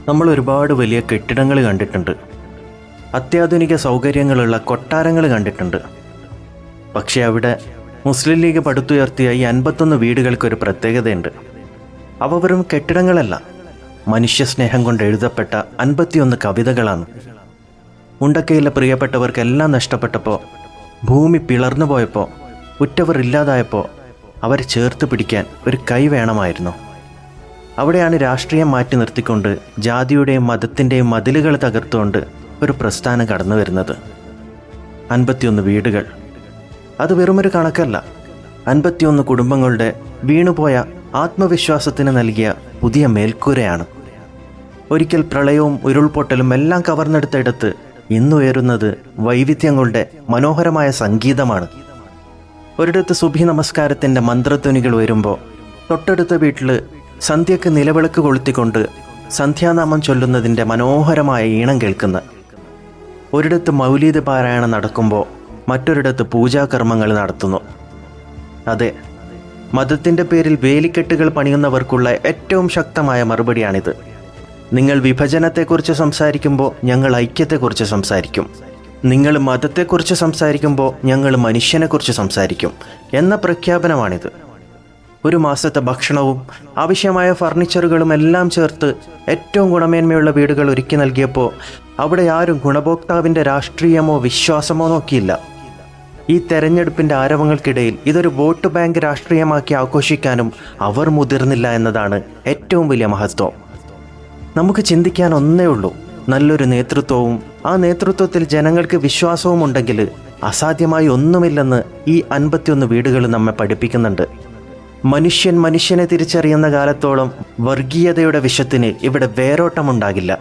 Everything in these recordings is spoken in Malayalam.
നമ്മൾ ഒരുപാട് വലിയ കെട്ടിടങ്ങൾ കണ്ടിട്ടുണ്ട്, അത്യാധുനിക സൗകര്യങ്ങളുള്ള കൊട്ടാരങ്ങൾ കണ്ടിട്ടുണ്ട്. പക്ഷേ അവിടെ മുസ്ലിം ലീഗ് പടുത്തുയർത്തിയ ഈ 51 വീടുകൾക്കൊരു പ്രത്യേകതയുണ്ട്. അവ വെറും കെട്ടിടങ്ങളല്ല, മനുഷ്യസ്നേഹം കൊണ്ട് എഴുതപ്പെട്ട 51 കവിതകളാണ്. മുണ്ടക്കയിലെ പ്രിയപ്പെട്ടവർക്കെല്ലാം നഷ്ടപ്പെട്ടപ്പോൾ, ഭൂമി പിളർന്നു പോയപ്പോൾ, ഉറ്റവർ ഇല്ലാതായപ്പോൾ അവരെ ചേർത്ത് പിടിക്കാൻ ഒരു കൈ വേണമായിരുന്നു. അവിടെയാണ് രാഷ്ട്രീയം മാറ്റി നിർത്തിക്കൊണ്ട് ജാതിയുടെയും മതത്തിൻ്റെയും മതിലുകൾ തകർത്തുകൊണ്ട് ഒരു പ്രസ്ഥാനം കടന്നു വരുന്നത്. 51 വീടുകൾ, അത് വെറുമൊരു കണക്കല്ല. 51 കുടുംബങ്ങളുടെ വീണുപോയ ആത്മവിശ്വാസത്തിന് നൽകിയ പുതിയ മേൽക്കൂരയാണ്. ഒരിക്കൽ പ്രളയവും ഉരുൾപൊട്ടലും എല്ലാം കവർന്നെടുത്തെടുത്ത് ഇന്നുയരുന്നത് വൈവിധ്യങ്ങളുടെ മനോഹരമായ സംഗീതമാണ്. ഒരിടത്ത് സുബഹി നമസ്കാരത്തിൻ്റെ മന്ത്രധ്വനികൾ വരുമ്പോൾ തൊട്ടടുത്ത വീട്ടിൽ സന്ധ്യക്ക് നിലവിളക്ക് കൊളുത്തിക്കൊണ്ട് സന്ധ്യാനാമം ചൊല്ലുന്നതിൻ്റെ മനോഹരമായ ഈണം കേൾക്കുന്ന, ഒരിടത്ത് മൗലീദ് പാരായണം നടക്കുമ്പോൾ മറ്റൊരിടത്ത് പൂജാകർമ്മങ്ങൾ നടത്തുന്നു. അതെ, മതത്തിൻ്റെ പേരിൽ വേലിക്കെട്ടുകൾ പണിയുന്നവർക്കുള്ള ഏറ്റവും ശക്തമായ മറുപടിയാണിത്. നിങ്ങൾ വിഭജനത്തെക്കുറിച്ച് സംസാരിക്കുമ്പോൾ ഞങ്ങൾ ഐക്യത്തെക്കുറിച്ച് സംസാരിക്കും, നിങ്ങൾ മതത്തെക്കുറിച്ച് സംസാരിക്കുമ്പോൾ ഞങ്ങൾ മനുഷ്യനെക്കുറിച്ച് സംസാരിക്കും എന്ന പ്രഖ്യാപനമാണിത്. ഒരു മാസത്തെ ഭക്ഷണവും ആവശ്യമായ ഫർണിച്ചറുകളും എല്ലാം ചേർത്ത് ഏറ്റവും ഗുണമേന്മയുള്ള വീടുകൾ ഒരുക്കി നൽകിയപ്പോൾ അവിടെ ആരും ഗുണഭോക്താവിൻ്റെ രാഷ്ട്രീയമോ വിശ്വാസമോ നോക്കിയില്ല. ഈ തെരഞ്ഞെടുപ്പിൻ്റെ ആരവങ്ങൾക്കിടയിൽ ഇതൊരു വോട്ട് ബാങ്ക് രാഷ്ട്രീയമാക്കി ആഘോഷിക്കാനും അവർ മുതിർന്നില്ല എന്നതാണ് ഏറ്റവും വലിയ മഹത്വം. നമുക്ക് ചിന്തിക്കാൻ ഒന്നേ ഉള്ളൂ, നല്ലൊരു നേതൃത്വവും ആ നേതൃത്വത്തിൽ ജനങ്ങൾക്ക് വിശ്വാസവും ഉണ്ടെങ്കിൽ അസാധ്യമായി ഒന്നുമില്ലെന്ന് ഈ 51 വീടുകൾ നമ്മെ പഠിപ്പിക്കുന്നുണ്ട്. മനുഷ്യൻ മനുഷ്യനെ തിരിച്ചറിയുന്ന കാലത്തോളം വർഗീയതയുടെ വിഷത്തിന് ഇവിടെ വേരോട്ടമുണ്ടാകില്ല.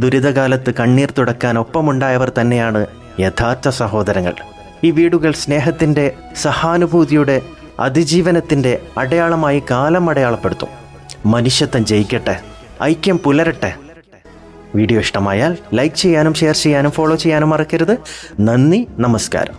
ദുരിതകാലത്ത് കണ്ണീർ തുടക്കാൻ ഒപ്പമുണ്ടായവർ തന്നെയാണ് യഥാർത്ഥ സഹോദരങ്ങൾ. ഈ വീടുകൾ സ്നേഹത്തിൻ്റെ, സഹാനുഭൂതിയുടെ, അതിജീവനത്തിൻ്റെ അടയാളമായി കാലം അടയാളപ്പെടുത്തും. മനുഷ്യത്വം ജയിക്കട്ടെ, ഐക്യം പുലരട്ടെ. വീഡിയോ ഇഷ്ടമായാൽ ലൈക്ക് ചെയ്യാനും ഷെയർ ചെയ്യാനും ഫോളോ ചെയ്യാനും മറക്കരുത്. നന്ദി, നമസ്കാരം.